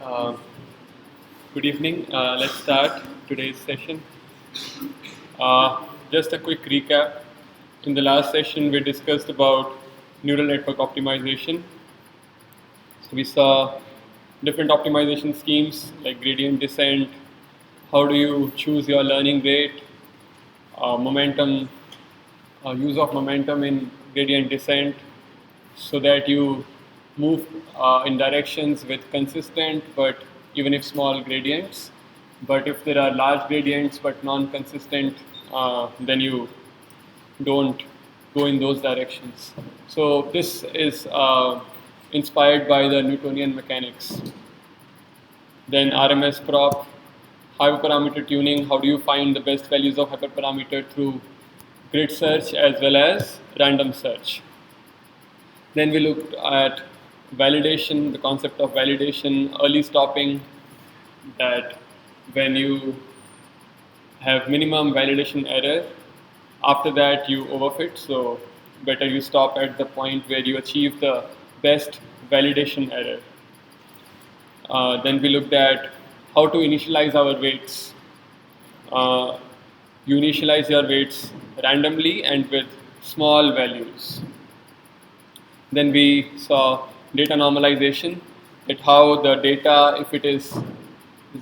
Uh, Good evening. Let's start today's session. Just a quick recap. In the last session, we discussed about neural network optimization. So we saw different optimization schemes like gradient descent. How do you choose your learning rate? Momentum, use of momentum in gradient descent, so that you move in directions with consistent but even if small gradients. But if there are large gradients but non-consistent, then you don't go in those directions. So this is inspired by the Newtonian mechanics. Then RMS prop, hyperparameter tuning. How do you find the best values of hyperparameter through grid search as well as random search? Then we looked at validation, the concept of validation, early stopping, that when you have minimum validation error, after that you overfit, so better you stop at the point where you achieve the best validation error. Then we looked at how to initialize our weights. You initialize your weights randomly and with small values. Then we saw data normalization, that how the data, if it is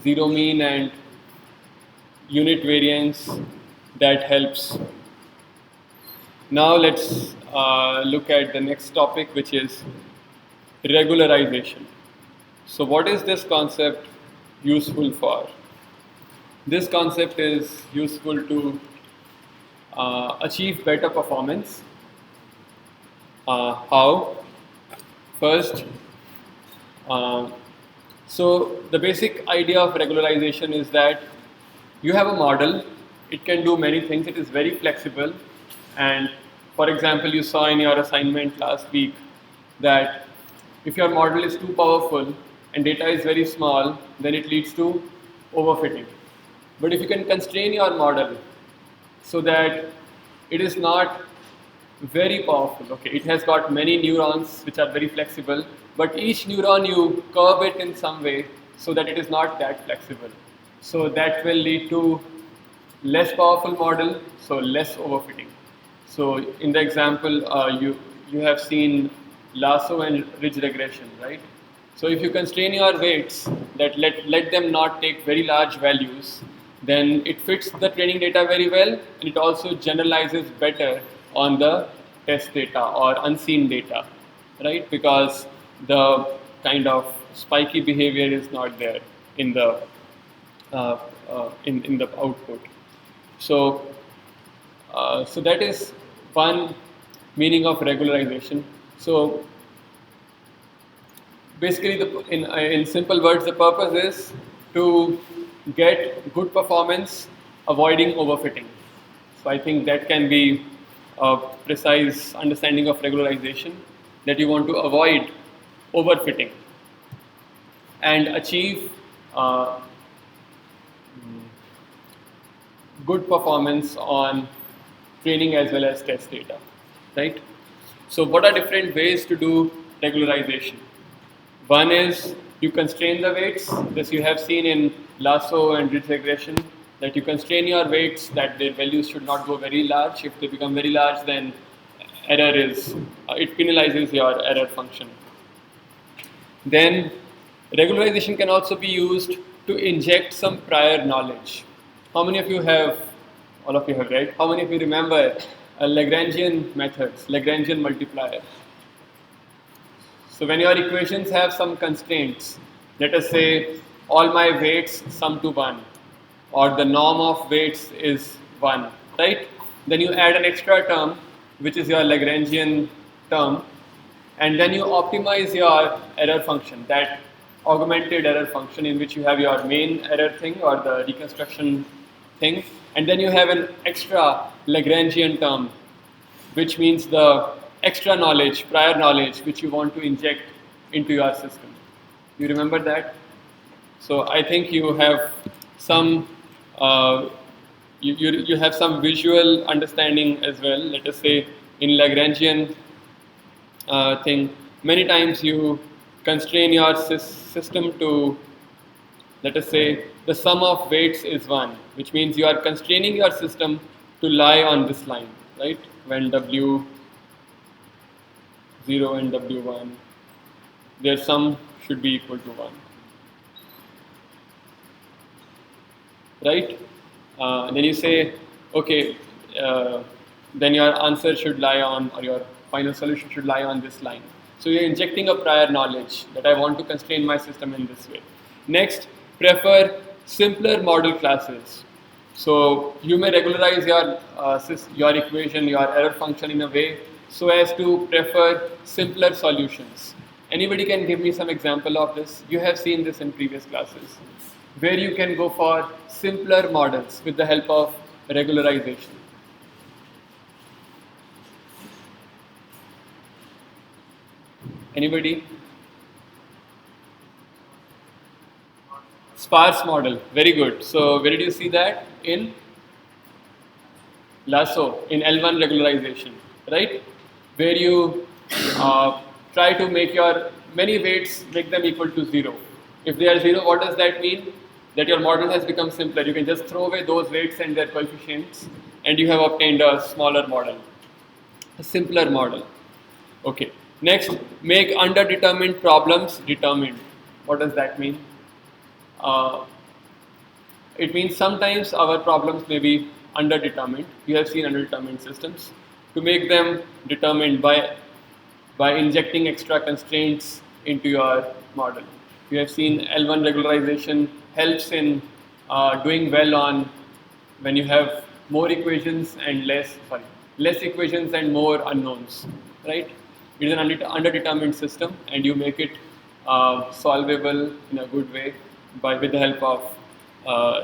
zero mean and unit variance, that helps. Now let's look at the next topic, which is regularization. So what is this concept useful for? This concept is useful to achieve better performance. How? First, so the basic idea of regularization is that you have a model, it can do many things, it is very flexible. And for example, you saw in your assignment last week that if your model is too powerful and data is very small, then it leads to overfitting. But if you can constrain your model so that it is not very powerful, okay, it has got many neurons which are very flexible, but each neuron you curve it in some way so that it is not that flexible. So that will lead to less powerful model, so less overfitting. So in the example, you have seen lasso and ridge regression, right? So if you constrain your weights that let them not take very large values, then it fits the training data very well, and it also generalizes better on the test data or unseen data, right? Because the kind of spiky behavior is not there in the in the output. So so that is one meaning of regularization. So basically, in simple words, the purpose is to get good performance, avoiding overfitting. So I think that can be a precise understanding of regularization, that you want to avoid overfitting and achieve good performance on training as well as test data, right? So what are different ways to do regularization? One is you constrain the weights. This you have seen in lasso and ridge regression, that you constrain your weights that their values should not go very large. If they become very large, then error is, it penalizes your error function. Then regularization can also be used to inject some prior knowledge. How many of you have, all of you have, right? How many of you remember Lagrangian methods, Lagrangian multiplier? So when your equations have some constraints, let us say all my weights sum to 1, or the norm of weights is 1, right? Then you add an extra term, which is your Lagrangian term, and then you optimize your error function, that augmented error function in which you have your main error thing or the reconstruction thing, and then you have an extra Lagrangian term, which means the extra knowledge, prior knowledge, which you want to inject into your system. You remember that? So I think you have some you have some visual understanding as well. Let us say in Lagrangian thing, many times you constrain your system to, let us say, the sum of weights is 1, which means you are constraining your system to lie on this line, right? When W0 and W1, their sum should be equal to 1, right? Then you say, okay, then your answer should lie on, or your final solution should lie on this line. So you're injecting a prior knowledge that I want to constrain my system in this way. Next, prefer simpler model classes. So you may regularize your equation, your error function in a way so as to prefer simpler solutions. Anybody can give me some example of this? You have seen this in previous classes, where you can go for simpler models with the help of regularization. Anybody? Sparse model, very good. So where did you see that? In Lasso, in L1 regularization, right? Where you try to make your many weights, make them equal to 0. If they are 0, what does that mean? That your model has become simpler. You can just throw away those weights and their coefficients, and you have obtained a smaller model, a simpler model. Okay. Next, make underdetermined problems determined. What does that mean? It means sometimes our problems may be underdetermined. You have seen underdetermined systems. To make them determined by injecting extra constraints into your model. You have seen L1 regularization helps in doing well on when you have more equations and less equations and more unknowns, right? It is an underdetermined system, and you make it solvable in a good way with the help of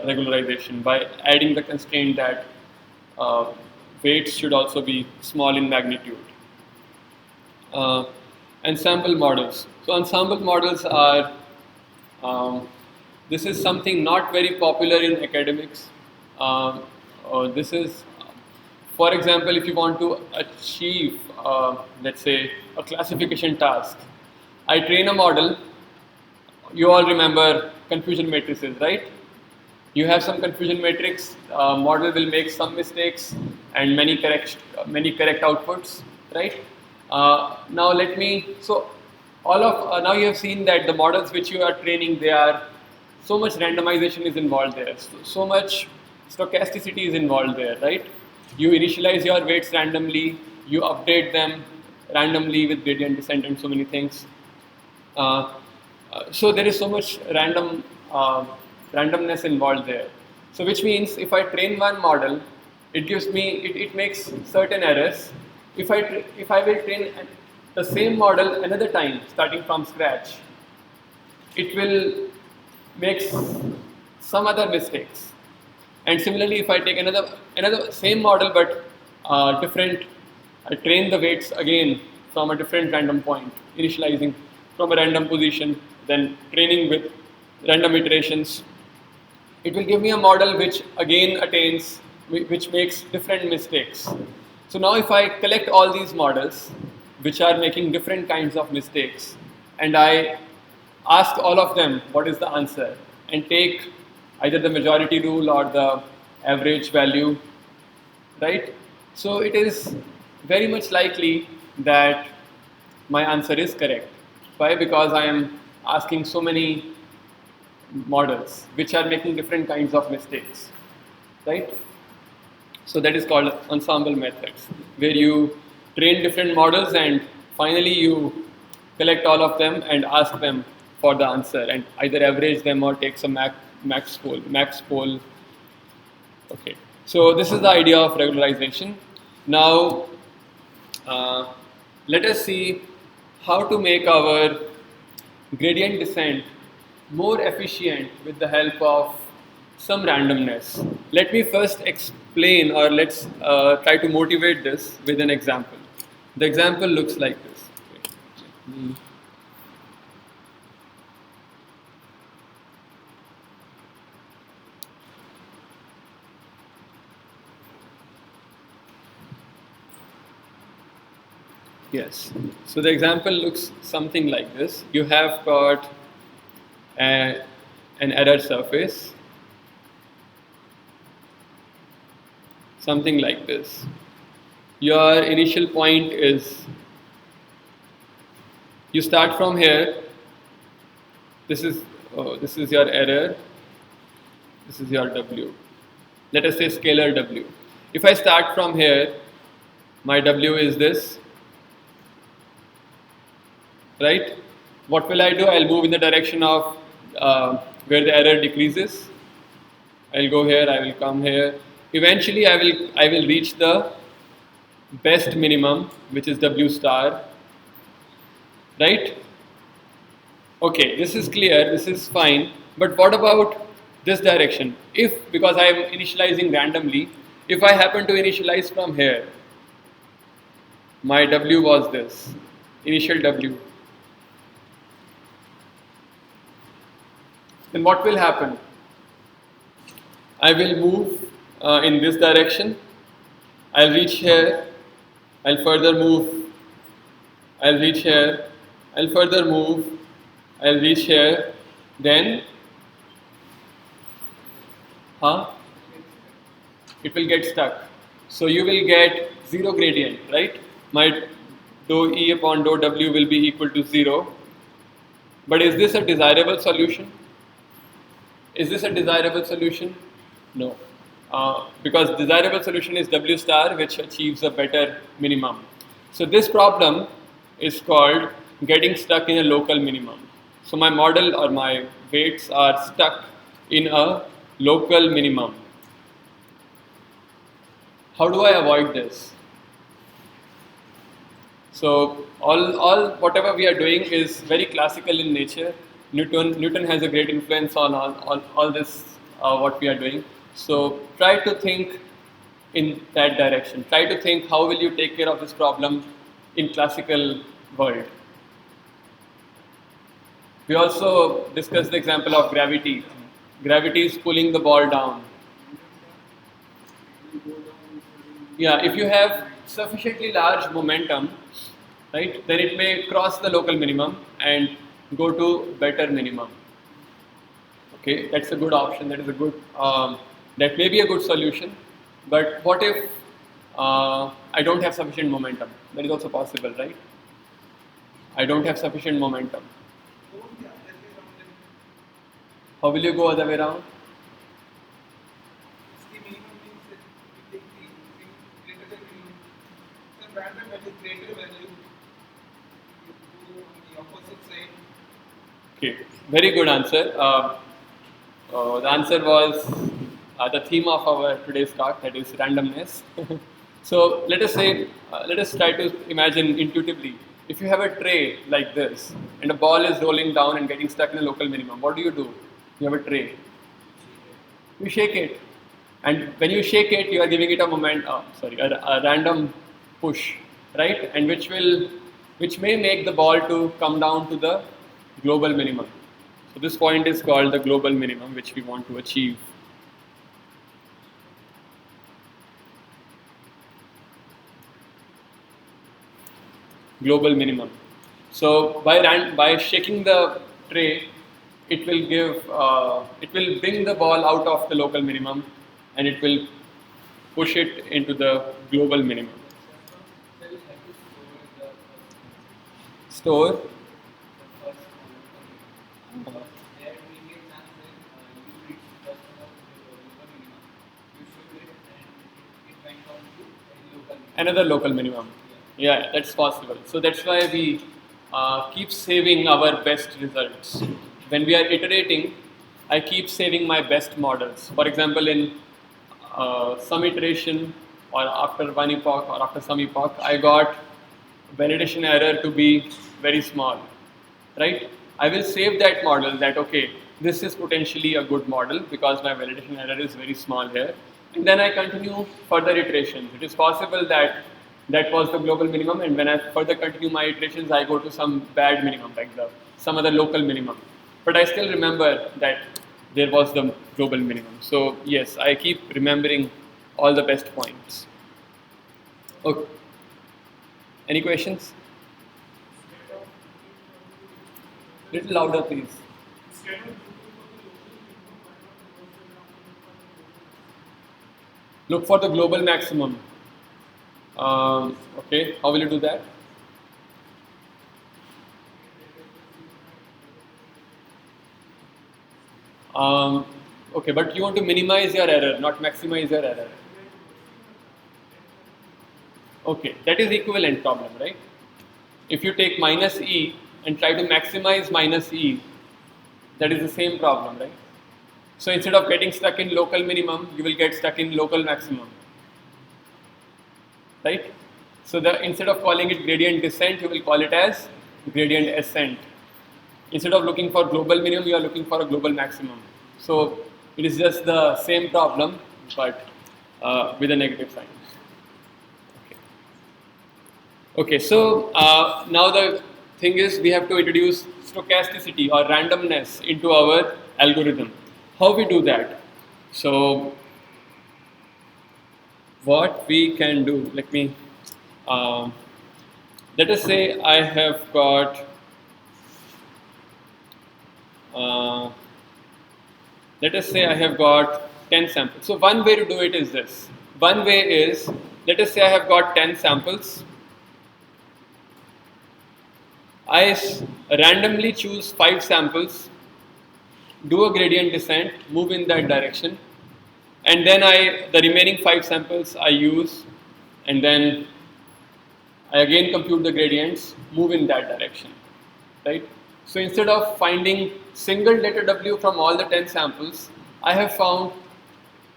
regularization, by adding the constraint that weights should also be small in magnitude. Ensemble models. So ensemble models are, this is something not very popular in academics. This is, for example, if you want to achieve, let's say, a classification task, I train a model. You all remember confusion matrices, right? You have some confusion matrix. Model will make some mistakes and many correct outputs, right? Now let me. So all of now you have seen that the models which you are training, they are so much randomization is involved there. So much stochasticity is involved there, right? You initialize your weights randomly. You update them randomly with gradient descent and so many things. So there is so much randomness involved there. So which means if I train one model, it gives me it makes certain errors. If I will train the same model another time starting from scratch, it will make some other mistakes. And similarly, if I take another same model but different, I train the weights again from a different random point, initializing from a random position, then training with random iterations. It will give me a model which again which makes different mistakes. So now if I collect all these models which are making different kinds of mistakes, and I ask all of them what is the answer, and take either the majority rule or the average value, right? So it is very much likely that my answer is correct. Why? Because I am asking so many models which are making different kinds of mistakes, right? So that is called ensemble methods, where you train different models and finally you collect all of them and ask them for the answer, and either average them or take some max poll. Okay, so this is the idea of regularization. Now let us see how to make our gradient descent more efficient with the help of some randomness. Let me first explain, or let's try to motivate this with an example. The example looks like this. Yes. So the example looks something like this. You have got an error surface, something like this. Your initial point is, you start from here. This is your error. This is your W. Let us say scalar W. If I start from here, my W is this, right? What will I do? I'll move in the direction of where the error decreases. I'll go here, I will come here. Eventually I will reach the best minimum, which is W star, right? Okay, this is clear, this is fine, but what about this direction? If, because I am initializing randomly, if I happen to initialize from here, my W was this, initial W, then what will happen? I will move in this direction, I'll reach here, I'll further move, I'll reach here, I'll further move, I'll reach here, then it will get stuck. So you will get zero gradient, right? My dou E upon dou W will be equal to 0. But is this a desirable solution? Is this a desirable solution? No. Because desirable solution is W star, which achieves a better minimum. So this problem is called getting stuck in a local minimum. So my model or my weights are stuck in a local minimum. How do I avoid this? So all whatever we are doing is very classical in nature. Newton has a great influence on all this what we are doing. So try to think in that direction. Try to think how will you take care of this problem in classical world. We also discussed the example of gravity. Gravity is pulling the ball down. Yeah, if you have sufficiently large momentum, right, then it may cross the local minimum and go to better minimum. Okay, that's a good option. That is a good. That may be a good solution. But what if I don't have sufficient momentum? That is also possible, right? I don't have sufficient momentum. How will you go other way around? Okay, very good answer. The answer was the theme of our today's talk, that is randomness. So let us say, let us try to imagine intuitively. If you have a tray like this and a ball is rolling down and getting stuck in a local minimum, what do? You have a tray. You shake it, and when you shake it, you are giving it a random push, right? And which may make the ball to come down to the global minimum. So this point is called the global minimum, which we want to achieve. Global minimum. So by shaking the tray, it will bring the ball out of the local minimum, and it will push it into the global minimum. Store. Another local minimum. Yeah, that's possible. So that's why we keep saving our best results. When we are iterating, I keep saving my best models. For example, in some iteration or after one epoch or after some epoch, I got validation error to be very small, right? I will save that model that, okay, this is potentially a good model because my validation error is very small here. And then I continue further iterations. It is possible that that was the global minimum, and when I further continue my iterations, I go to some bad minimum, like some other local minimum. But I still remember that there was the global minimum. So yes, I keep remembering all the best points. Okay. Any questions? Little louder, please. Look for the global maximum. Okay, how will you do that? Okay, but you want to minimize your error, not maximize your error. Okay, that is equivalent problem, right? If you take minus e and try to maximize minus e, that is the same problem, right? So instead of getting stuck in local minimum, you will get stuck in local maximum, right? So instead of calling it gradient descent, you will call it as gradient ascent. Instead of looking for global minimum, you are looking for a global maximum. So it is just the same problem, but with a negative sign. Okay, so now the thing is we have to introduce stochasticity or randomness into our algorithm. How we do that? So what we can do, let us say I have got let us say I have got 10 samples. So one way to do it is this. One way is, let us say I have got 10 samples. I randomly choose 5 samples, do a gradient descent, move in that direction, and then the remaining 5 samples I use, and then I again compute the gradients, move in that direction, right? So instead of finding single delta W from all the 10 samples, I have found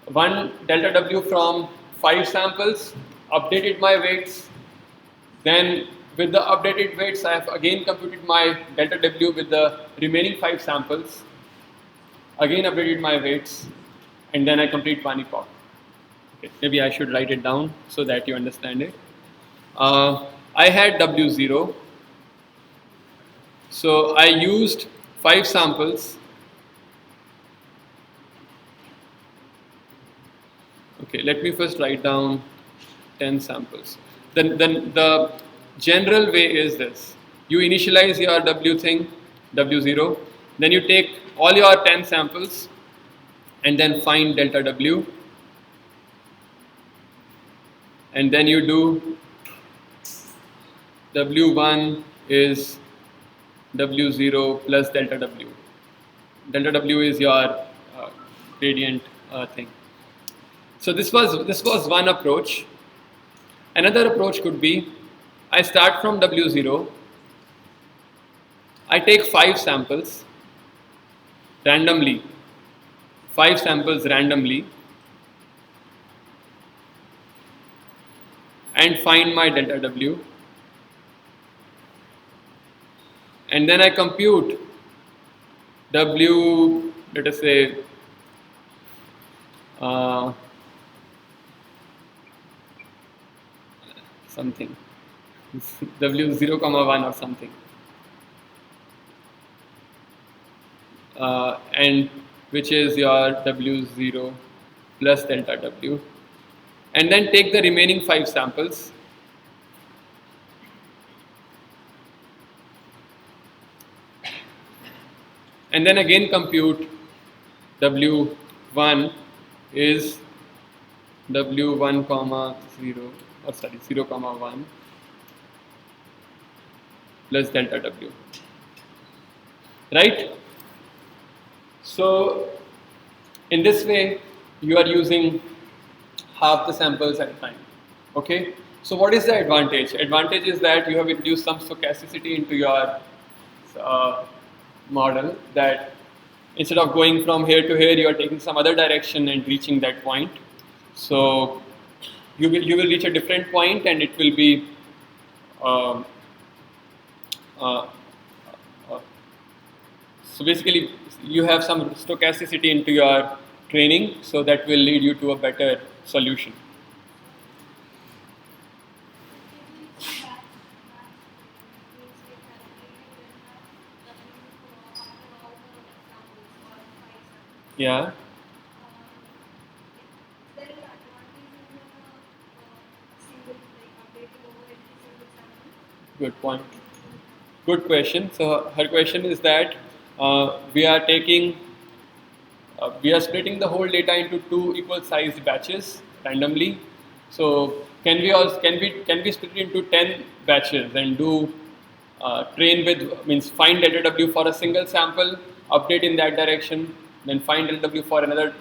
one delta W from 5 samples, updated my weights, then with the updated weights I have again computed my delta W with the remaining 5 samples, again updated my weights, and then I complete one epoch. Okay, maybe I should write it down so that you understand it. I had W0, so I used 5 samples. Okay, let me first write down 10 samples. Then the general way is this. You initialize your W thing, W0, then you take all your 10 samples and then find delta W, and then you do W1 is W0 plus delta W. Delta W is your gradient thing. So this was one approach. Another approach could be, I start from W0, I take 5 samples randomly, 5 samples randomly, and find my delta W, and then I compute W, let us say something W0, 1 or something, and which is your W0 plus delta W, and then take the remaining 5 samples and then again compute W1 is W1, 0, or sorry, 0, 1 plus delta W, right? So in this way you are using half the samples at a time. Okay, so what is the advantage? Advantage is that you have introduced some stochasticity into your model, that instead of going from here to here, you are taking some other direction and reaching that point. So you will reach a different point, and it will be so basically you have some stochasticity into your training, so that will lead you to a better solution. Yeah. Good point. good question. So her question is that we are taking, we are splitting the whole data into two equal sized batches randomly. So can we split it into 10 batches and do train with, means find delta W for a single sample, update in that direction, then find delta W for another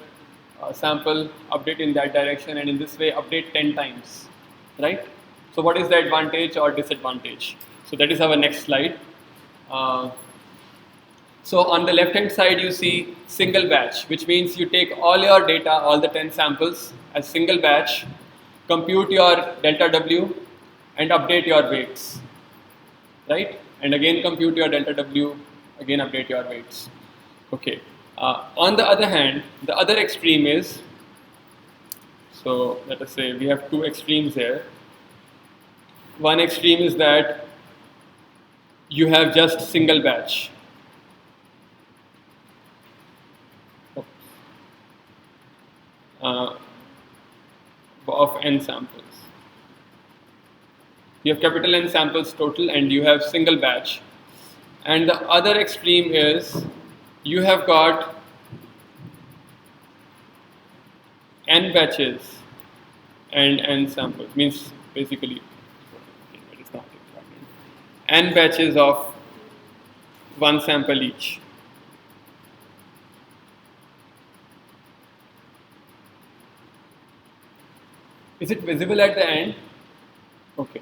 sample, update in that direction, and in this way update 10 times, right? So what is the advantage or disadvantage? So that is our next slide. So on the left hand side you see single batch, which means you take all your data, all the 10 samples as single batch, compute your delta W and update your weights, right? And again compute your delta W, again update your weights. Okay. On the other hand, the other extreme is, so let us say we have two extremes here. One extreme is that you have just single batch. Of n samples. You have capital N samples total and you have single batch. And the other extreme is you have got n batches and n samples, means basically it is not important. N batches of one sample each. Is it visible at the end? Okay.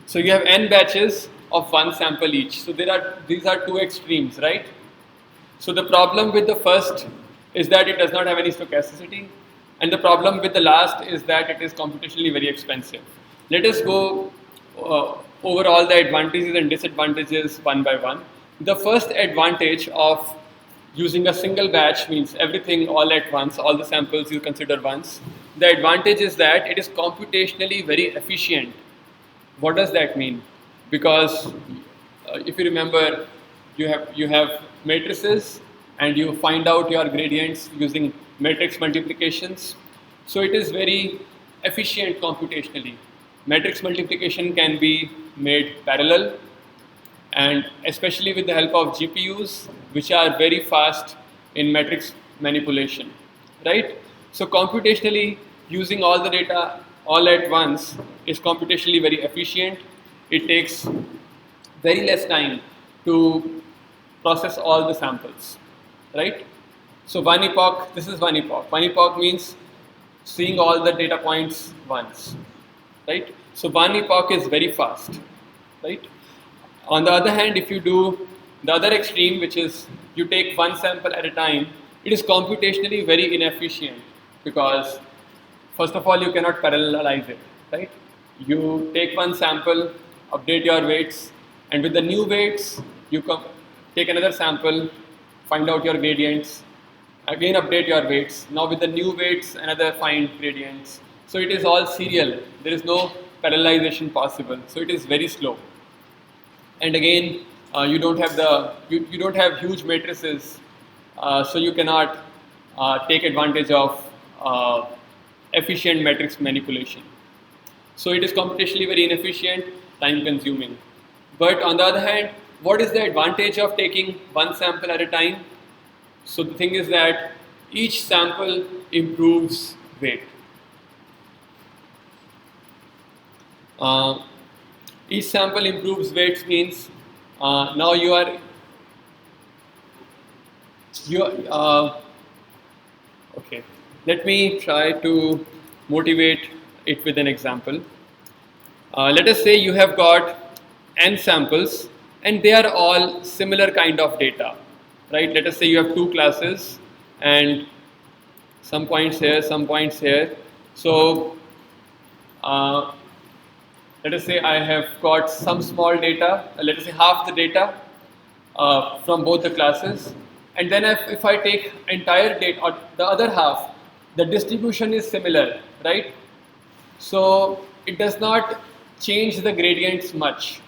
So you have n batches of one sample each. So these are two extremes, right? So the problem with the first is that it does not have any stochasticity, and the problem with the last is that it is computationally very expensive. Let us go over all the advantages and disadvantages one by one. The first advantage of using a single batch means everything all at once, all the samples you consider once. The advantage is that it is computationally very efficient. What does that mean? Because if you remember, you have matrices and you find out your gradients using matrix multiplications. So it is very efficient computationally. Matrix multiplication can be made parallel, and especially with the help of GPUs, which are very fast in matrix manipulation, right? So computationally, using all the data all at once is computationally very efficient. It takes very less time to process all the samples, right? So one epoch, this is one epoch. One epoch means seeing all the data points once, right? So one epoch is very fast, right? On the other hand, if you do the other extreme, which is you take one sample at a time, it is computationally very inefficient because first of all, you cannot parallelize it, right? You take one sample, update your weights, and with the new weights, you take another sample, find out your gradients, again update your weights. Now with the new weights, another find gradients. So it is all serial. There is no parallelization possible. So it is very slow. And again, you don't have huge matrices, so you cannot take advantage of efficient matrix manipulation. So it is computationally very inefficient, time consuming. But on the other hand, what is the advantage of taking one sample at a time? So the thing is that each sample improves weight. Each sample improves weights means now you are okay. Let me try to motivate it with an example. Let us say you have got n samples and they are all similar kind of data, right? Let us say you have two classes and some points here, some points here. So let us say I have got some small data, let us say half the data from both the classes, and then if I take entire data or the other half, the distribution is similar, right? So it does not change the gradients much.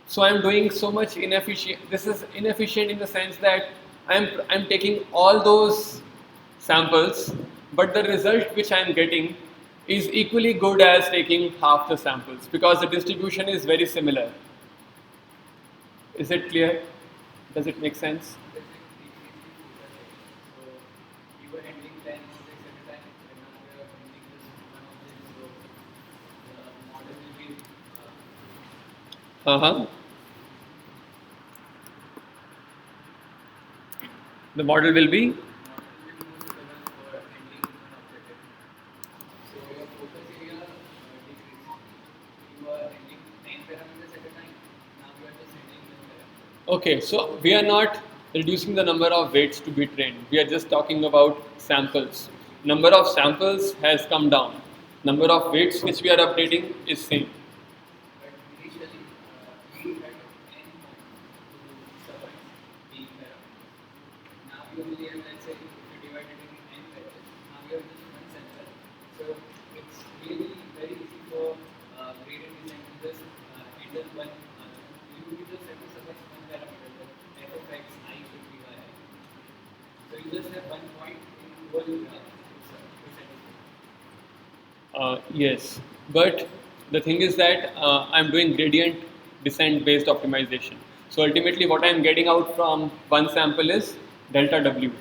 So I'm doing so much inefficient. This is inefficient in the sense that I'm taking all those samples, but the result which I'm getting is equally good as taking half the samples because the distribution is very similar. Is it clear? Does it make sense? Uh-huh. The model will be? Okay, so we are not reducing the number of weights to be trained. We are just talking about samples. Number of samples has come down. Number of weights which we are updating is same. Yes, but the thing is that I'm doing gradient descent based optimization. So ultimately what I'm getting out from one sample is delta W,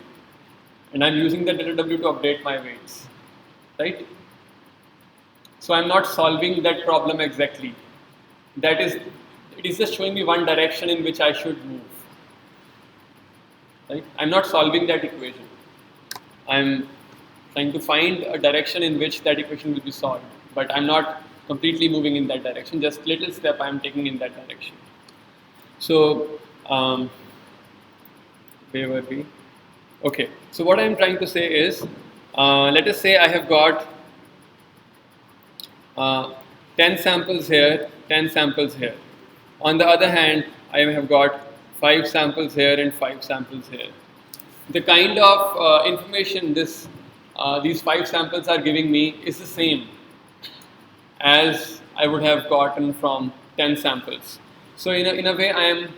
and I'm using the delta W to update my weights, right? So I'm not solving that problem exactly. That is, it is just showing me one direction in which I should move, right? I'm not solving that equation. I'm trying to find a direction in which that equation will be solved, but I'm not completely moving in that direction. Just little step I'm taking in that direction. So where were we? Okay. So what I'm trying to say is, let us say I have got 10 samples here, 10 samples here. On the other hand, I have got 5 samples here and 5 samples here. The kind of information these 5 samples are giving me is the same as I would have gotten from 10 samples. So in a way, I am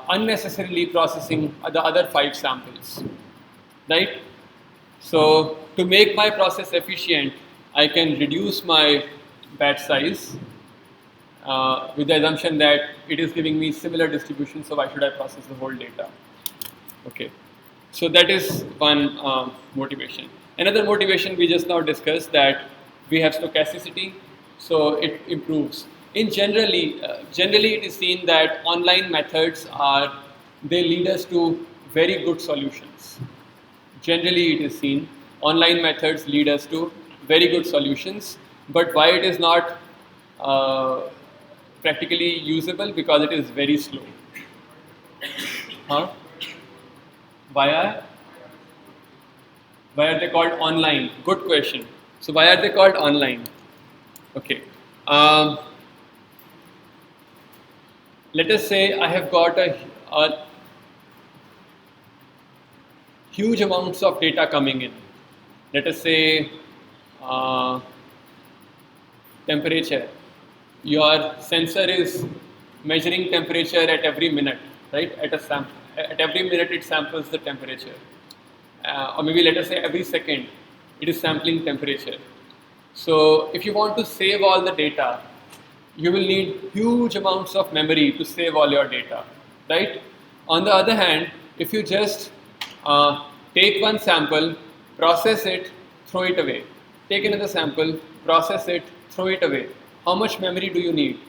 unnecessarily processing the other 5 samples, right? So to make my process efficient, I can reduce my batch size with the assumption that it is giving me similar distribution, so why should I process the whole data? Okay, so that is one motivation. Another motivation we just now discussed, that we have stochasticity, so it improves. Generally it is seen that online methods they lead us to very good solutions. Generally it is seen online methods lead us to very good solutions, but why it is not practically usable? Because it is very slow. Huh? Why are they called online? Good question. So why are they called online? Okay. Let us say I have got a huge amounts of data coming in. Let us say temperature. Your sensor is measuring temperature at every minute, right? At every minute it samples the temperature. Or maybe let us say every second it is sampling temperature. So if you want to save all the data, you will need huge amounts of memory to save all your data, right? On the other hand, if you just take one sample, process it, throw it away. Take another sample, process it, throw it away. How much memory do you need?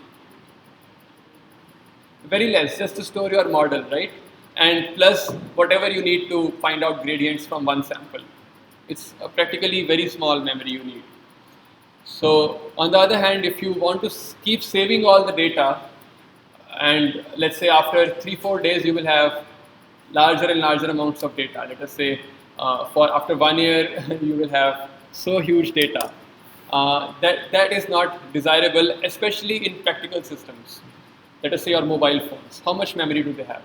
Very less, just to store your model, right? And plus whatever you need to find out gradients from one sample. It's practically very small memory you need. So on the other hand, if you want to keep saving all the data, and let's say after 3-4 days you will have larger and larger amounts of data. Let us say for after 1 year you will have so huge data. That is not desirable, especially in practical systems. Let us say your mobile phones. How much memory do they have?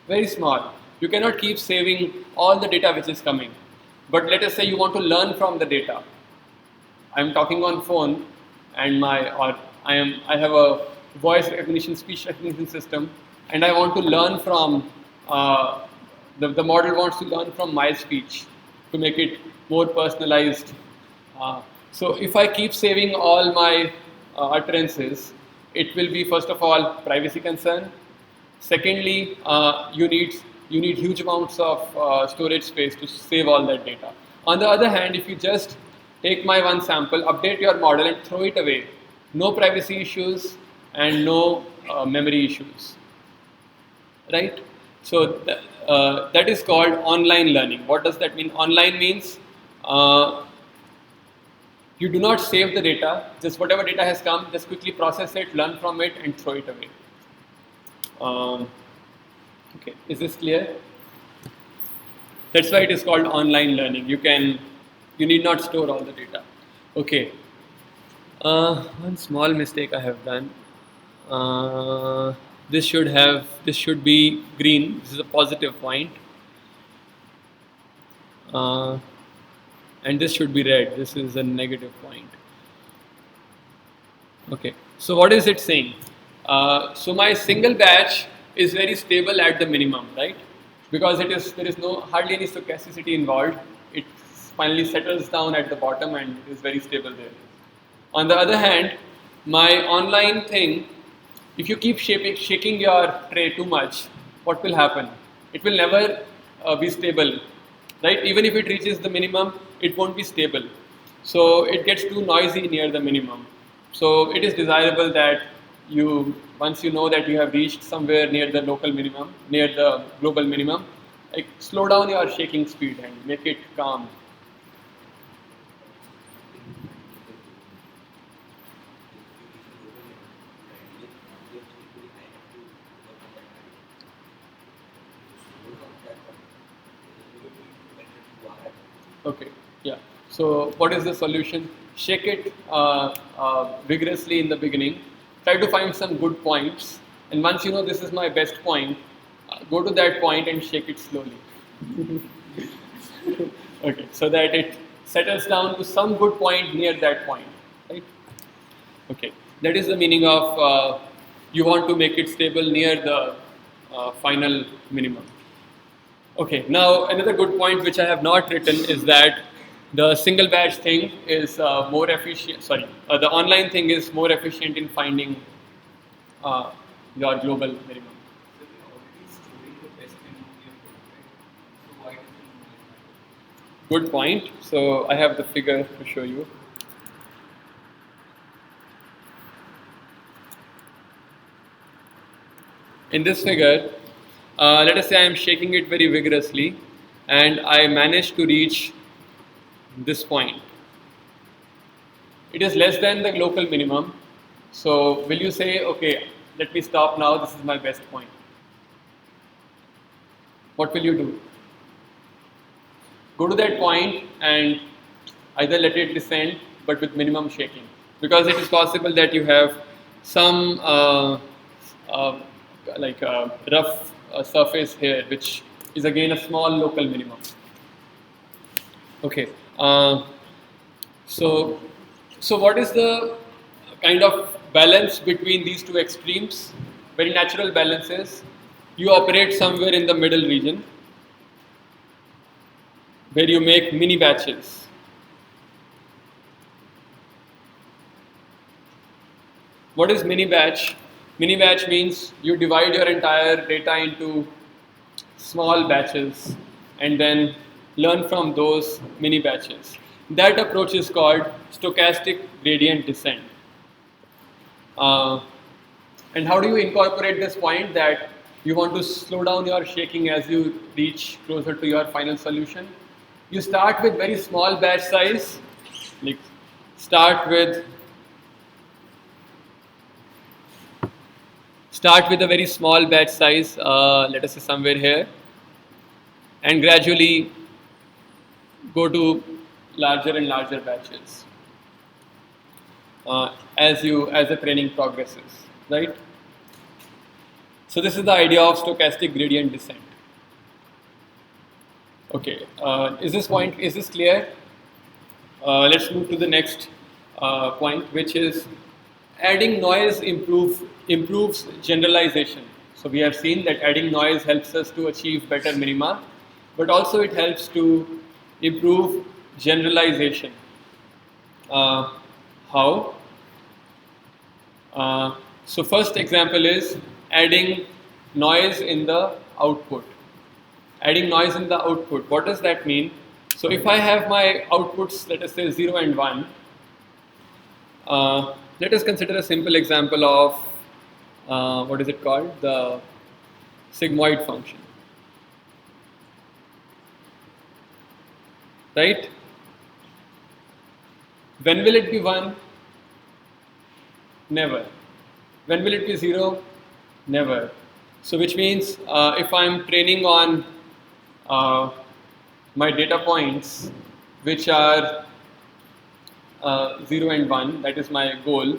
Very small. You cannot keep saving all the data which is coming. But let us say you want to learn from the data. I'm talking on phone, and I have a voice recognition, speech recognition system, and I want to learn from the model wants to learn from my speech to make it more personalized. So if I keep saving all my utterances, it will be first of all privacy concern, Secondly, you need huge amounts of storage space to save all that data. On the other hand, if you just take my one sample, update your model and throw it away, no privacy issues and no memory issues, right? So that is called online learning. What does that mean? Online means uh, you do not save the data, just whatever data has come, just quickly process it, learn from it, and throw it away. Okay, is this clear? That's why it is called online learning. You need not store all the data. Okay. One small mistake I have done. This should be green. This is a positive point. And this should be red. This is a negative point. Okay. So what is it saying? So my single batch is very stable at the minimum, right? Because there is no hardly any stochasticity involved. It finally settles down at the bottom and is very stable there. On the other hand, my online thing, if you keep shaking your tray too much, what will happen? It will never be stable, right? Even if it reaches the minimum, it won't be stable. So it gets too noisy near the minimum. So it is desirable that once you know that you have reached somewhere near the local minimum, near the global minimum, like slow down your shaking speed and make it calm. Okay, yeah. So what is the solution? Shake it vigorously in the beginning. Try to find some good points, and once you know this is my best point, go to that point and shake it slowly. Okay, so that it settles down to some good point near that point, right? Okay, that is the meaning of you want to make it stable near the final minimum. Okay, now another good point which I have not written is that the single batch thing is more efficient. Sorry, the online thing is more efficient in finding your global minimum. Good point. So I have the figure to show you. In this figure, let us say I am shaking it very vigorously and I managed to reach this point. It is less than the local minimum. So will you say, okay, let me stop now, this is my best point? What will you do? Go to that point and either let it descend but with minimum shaking, because it is possible that you have some like a rough surface here which is again a small local minimum. Okay, so what is the kind of balance between these two extremes? Very natural balance is you operate somewhere in the middle region where you make mini batches. What is mini batch? Mini batch means you divide your entire data into small batches and then learn from those mini batches. That approach is called stochastic gradient descent. And how do you incorporate this point that you want to slow down your shaking as you reach closer to your final solution? You start with very small batch size, like start with a very small batch size, let us say somewhere here, and gradually go to larger and larger batches as the training progresses, right? So this is the idea of stochastic gradient descent. Okay, is this clear? Let's move to the next point, which is adding noise improves generalization. So we have seen that adding noise helps us to achieve better minima, but also it helps to improve generalization. How? So first example is adding noise in the output. Adding noise in the output. What does that mean? So if I have my outputs, let us say 0 and 1, let us consider a simple example of what is it called? The sigmoid function. Right? When will it be 1? Never. When will it be 0? Never. So which means if I'm training on my data points which are 0 and 1, that is my goal,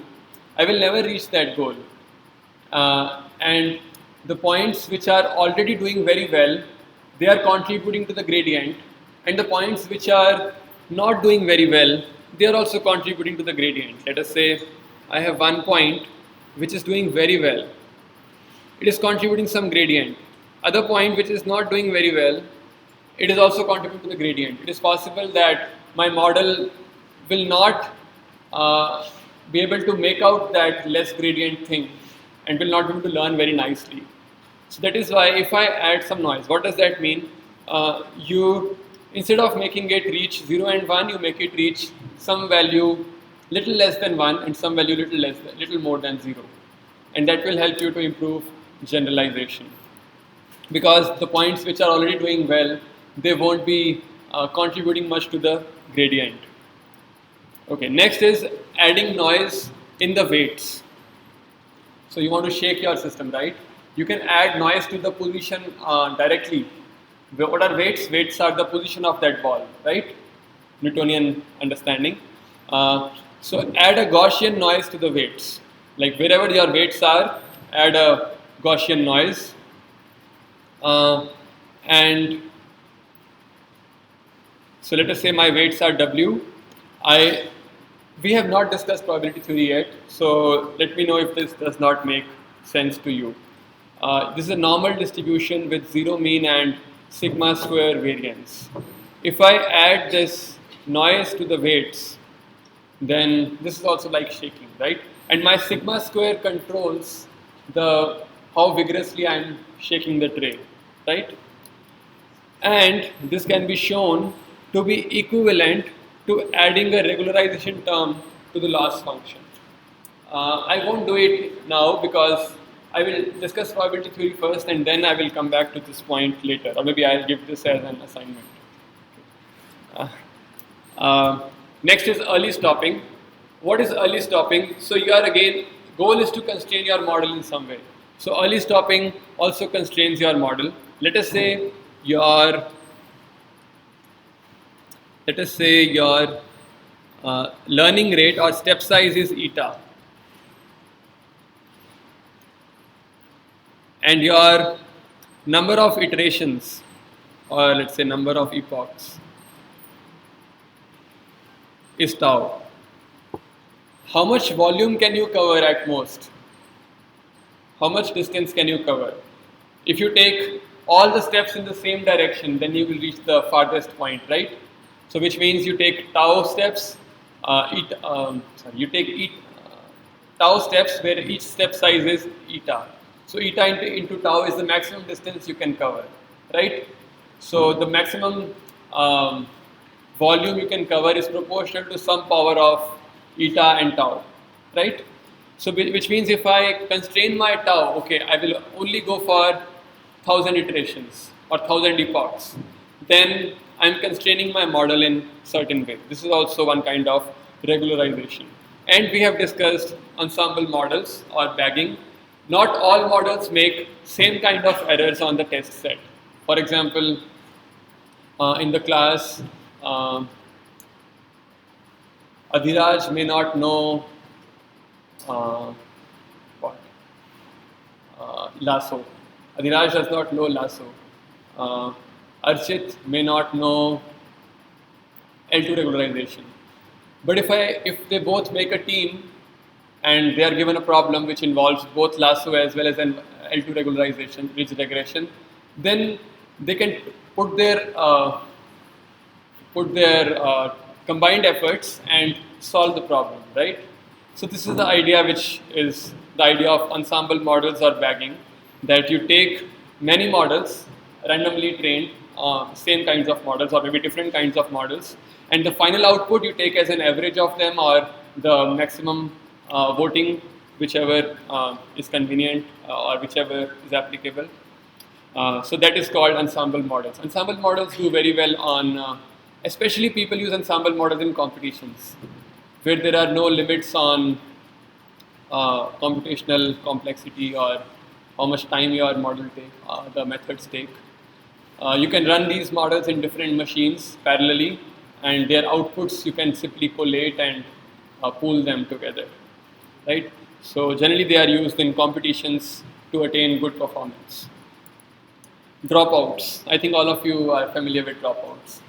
I will never reach that goal. And the points which are already doing very well, they are contributing to the gradient, and the points which are not doing very well, they are also contributing to the gradient. Let us say I have one point which is doing very well. It is contributing some gradient. Other point which is not doing very well, it is also contributing to the gradient. It is possible that my model will not be able to make out that less gradient thing and will not be able to learn very nicely. So that is why if I add some noise, what does that mean? You, instead of making it reach 0 and 1, you make it reach some value little less than 1 and some value little more than 0. And that will help you to improve generalization. Because the points which are already doing well, they won't be contributing much to the gradient. Okay, next is adding noise in the weights. So you want to shake your system, right? You can add noise to the position directly. What are weights? Weights are the position of that ball, right? Newtonian understanding. So add a Gaussian noise to the weights. Like wherever your weights are, add a Gaussian noise. And so let us say my weights are W. We have not discussed probability theory yet, so let me know if this does not make sense to you. This is a normal distribution with zero mean and sigma square variance. If I add this noise to the weights, then this is also like shaking, right? And my sigma square controls how vigorously I am shaking the tray, right? And this can be shown to be equivalent to adding a regularization term to the loss function. I won't do it now because I will discuss probability theory first and then I will come back to this point later, or maybe I'll give this as an assignment. Next is early stopping. What is early stopping? So goal is to constrain your model in some way. So early stopping also constrains your model. Let us say your learning rate or step size is eta, and your number of iterations, or let's say number of epochs, is tau. How much volume can you cover at most? How much distance can you cover? If you take all the steps in the same direction, then you will reach the farthest point, right? So which means you take tau steps, tau steps where each step size is eta. So eta into tau is the maximum distance you can cover, right? So the maximum volume you can cover is proportional to some power of eta and tau, right? So which means if I constrain my tau, okay, I will only go for 1000 iterations or 1000 epochs. Then I'm constraining my model in certain way. This is also one kind of regularization. And we have discussed ensemble models or bagging. Not all models make same kind of errors on the test set. For example, in the class, Adhiraj may not know lasso. Adhiraj does not know lasso. Archit may not know L2 regularization. But if they both make a team and they are given a problem which involves both lasso as well as an L2 regularization, ridge regression, then they can put their combined efforts and solve the problem, right? So this is the idea, which is the idea of ensemble models or bagging. that you take many models, randomly trained, same kinds of models or maybe different kinds of models, and the final output you take as an average of them or the maximum voting, whichever is convenient or whichever is applicable. So that is called ensemble models. Ensemble models do very well on, especially people use ensemble models in competitions, where there are no limits on computational complexity or how much time your model take, the methods take. You can run these models in different machines parallelly, and their outputs you can simply collate and pool them together, right? So generally they are used in competitions to attain good performance. Dropouts. I think all of you are familiar with dropouts.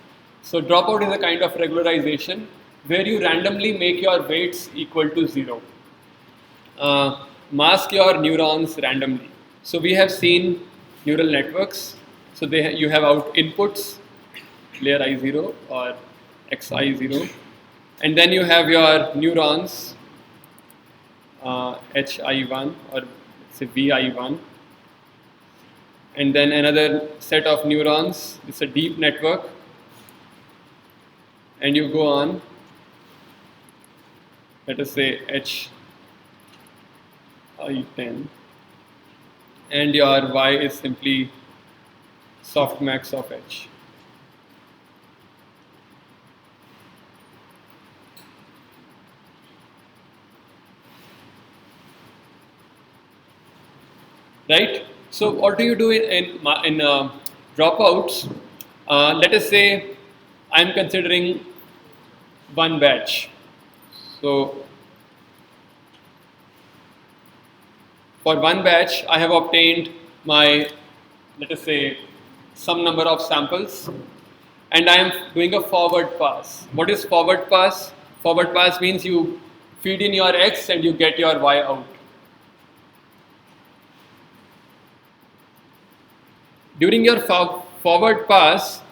So dropout is a kind of regularization where you randomly make your weights equal to 0. Mask your neurons randomly. So we have seen neural networks. So you have out inputs, layer I0 or Xi0, and then you have your neurons, Hi1 or say Vi1, and then another set of neurons. It's a deep network, and you go on. Let us say Hi10, and your Y is simply softmax of H. Right? So what do you do in dropouts? Let us say I'm considering one batch. So for one batch, I have obtained my, let us say, some number of samples, and I am doing a forward pass. What is forward pass? Forward pass means you feed in your X and you get your Y out. During your forward pass,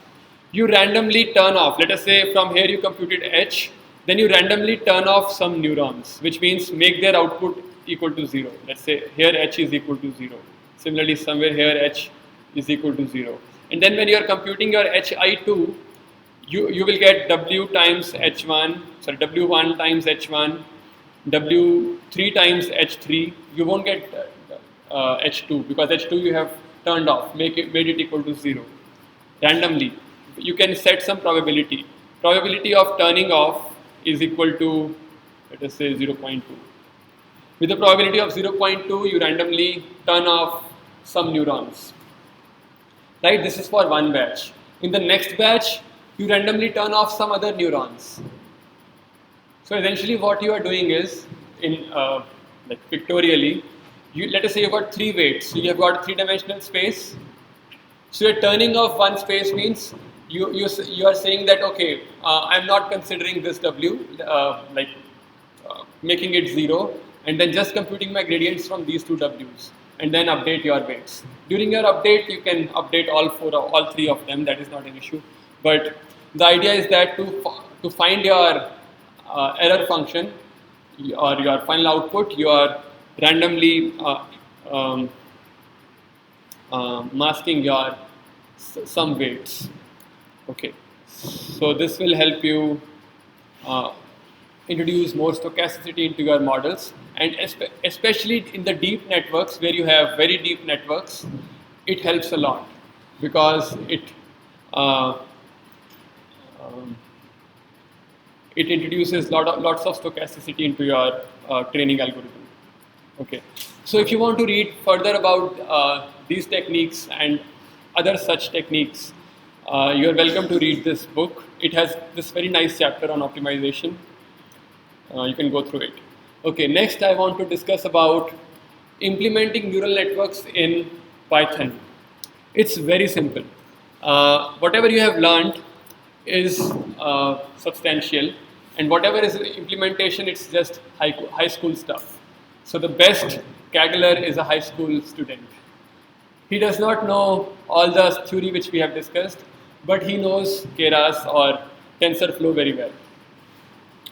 you randomly turn off. Let us say from here you computed H, then you randomly turn off some neurons, which means make their output equal to 0. Let's say here H is equal to 0. Similarly, somewhere here H is equal to 0. And then when you are computing your Hi2, you will get W times H1, sorry, W1 times H1, W3 times H3. You won't get H2 because H2 you have turned off, made it equal to 0 randomly. You can set some probability. Probability of turning off is equal to, let us say, 0.2. With the probability of 0.2, you randomly turn off some neurons. Right? This is for one batch. In the next batch, you randomly turn off some other neurons. So essentially, what you are doing is, in like pictorially, let us say you've got 3 weights. So you have got 3-dimensional space. So you're turning off one space means you are saying that okay, I'm not considering this W, making it 0, and then just computing my gradients from these 2 W's, and then update your weights. During your update, you can update all 3 of them. That is not an issue. But the idea is that to find your error function or your final output, you are randomly masking your some weights. Okay, so this will help you introduce more stochasticity into your models, and especially in the deep networks where you have very deep networks, it helps a lot because it introduces lots of stochasticity into your training algorithm. Okay, so if you want to read further about these techniques and other such techniques, you are welcome to read this book. It has this very nice chapter on optimization. You can go through it. Okay, next I want to discuss about implementing neural networks in Python. It's very simple. Whatever you have learned is substantial, and whatever is implementation, it's just high school stuff. So the best Kaggle is a high school student. He does not know all the theory which we have discussed, but he knows Keras or TensorFlow very well.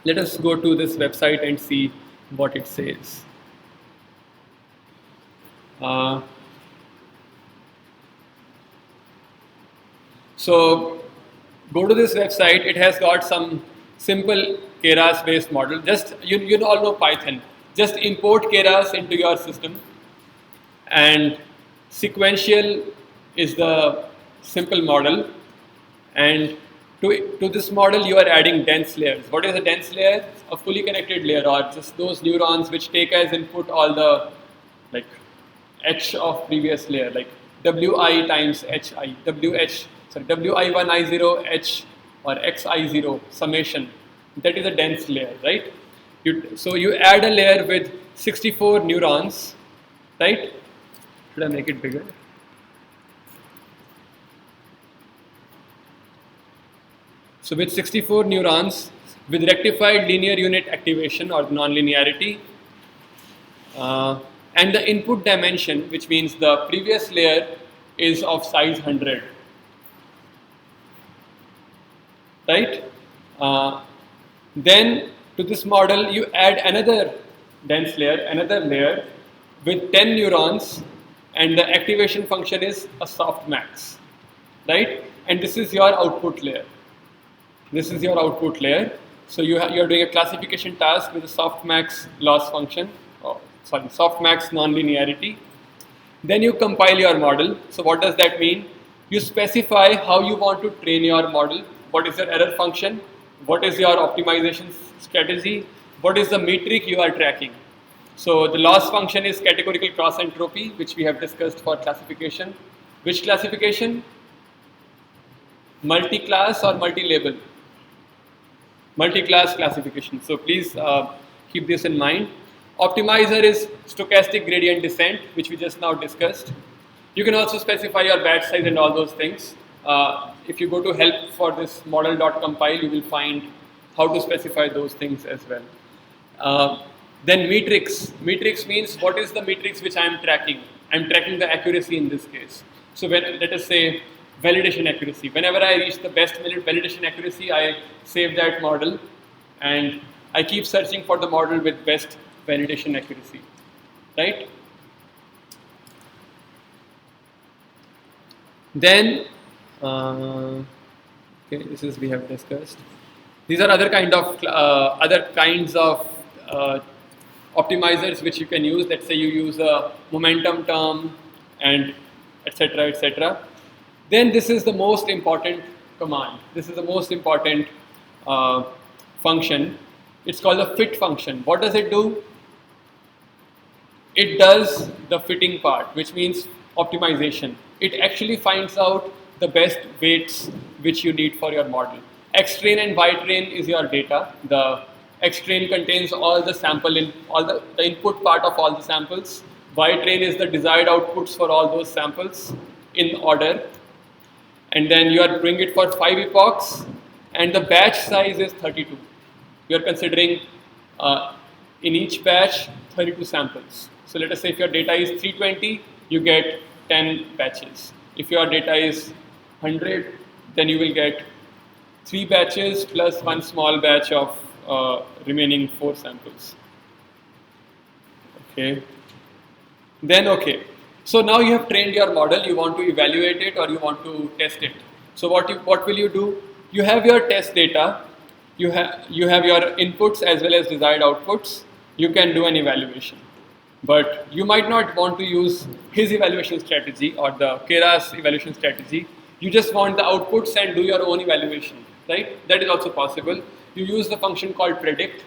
Let us go to this website and see what it says. So go to this website. It has got some simple Keras based model. Just you all know Python. Just import Keras into your system, and sequential is the simple model. And to this model, you are adding dense layers. What is a dense layer? A fully connected layer, or just those neurons which take as input all the like h of previous layer, like wi times hi, wi1 i0 h or xi0 summation. That is a dense layer, right? So you add a layer with 64 neurons, right? Should I make it bigger? So with 64 neurons, with rectified linear unit activation or nonlinearity, and the input dimension, which means the previous layer is of size 100, right? Then to this model, you add another dense layer, another layer with 10 neurons, and the activation function is a softmax, right? And this is your output layer. This is your output layer. So you are doing a classification task with a softmax loss function, softmax nonlinearity. Then you compile your model. So what does that mean? You specify how you want to train your model. What is your error function? What is your optimization strategy? What is the metric you are tracking? So the loss function is categorical cross entropy, which we have discussed for classification. Which classification? Multi-class or multi-label? Multi-class classification. So please keep this in mind. Optimizer is stochastic gradient descent, which we just now discussed. You can also specify your batch size and all those things. If you go to help for this model.compile, you will find how to specify those things as well. Then metrics. Metrics means what is the metrics which I am tracking? I am tracking the accuracy in this case. So when, let us say, validation accuracy. Whenever I reach the best validation accuracy, I save that model and I keep searching for the model with best validation accuracy, right? Then, okay, this is we have discussed. These are other kinds of optimizers which you can use. Let's say you use a momentum term and etc. etc. Then this is the most important command. This is the most important function. It's called the fit function. What does it do? It does the fitting part, which means optimization. It actually finds out the best weights which you need for your model. X-train and Y-train is your data. The X-train contains all the sample in all the input part of all the samples. Y-train is the desired outputs for all those samples in order. And then you are doing it for 5 epochs, and the batch size is 32. You are considering in each batch 32 samples. So let us say if your data is 320, you get 10 batches. If your data is 100, then you will get 3 batches plus 1 small batch of remaining 4 samples. Okay. Then okay. So now you have trained your model, you want to evaluate it or you want to test it. So what will you do? You have your test data, you have your inputs as well as desired outputs. You can do an evaluation. But you might not want to use his evaluation strategy or the Keras evaluation strategy. You just want the outputs and do your own evaluation, right? That is also possible. You use the function called predict.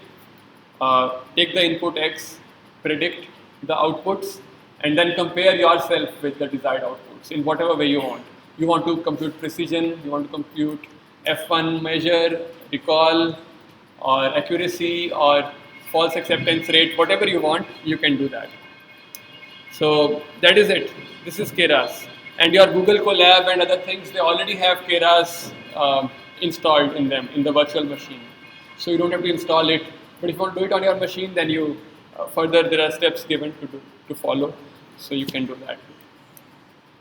Take the input x, predict the outputs, and then compare yourself with the desired outputs in whatever way you want. You want to compute precision, you want to compute F1 measure, recall, or accuracy, or false acceptance rate, whatever you want, you can do that. So that is it. This is Keras. And your Google Colab and other things, they already have Keras installed in them, in the virtual machine. So you don't have to install it. But if you want to do it on your machine, then you further there are steps given to follow. So you can do that.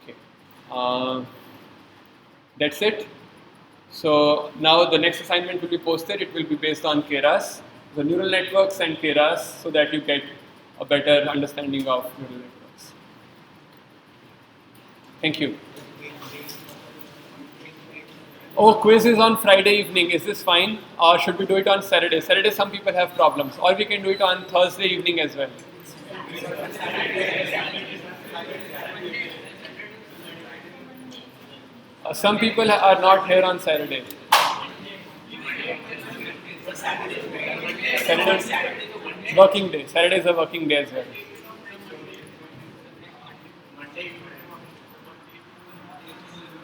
Okay. That's it. So now the next assignment will be posted. It will be based on Keras, the neural networks and Keras, so that you get a better understanding of neural networks. Thank you. Oh, quiz is on Friday evening. Is this fine? Or should we do it on Saturday? Saturday, some people have problems. Or we can do it on Thursday evening as well. Some people are not here on Saturday. Saturday, working day. Saturday is a working day as well.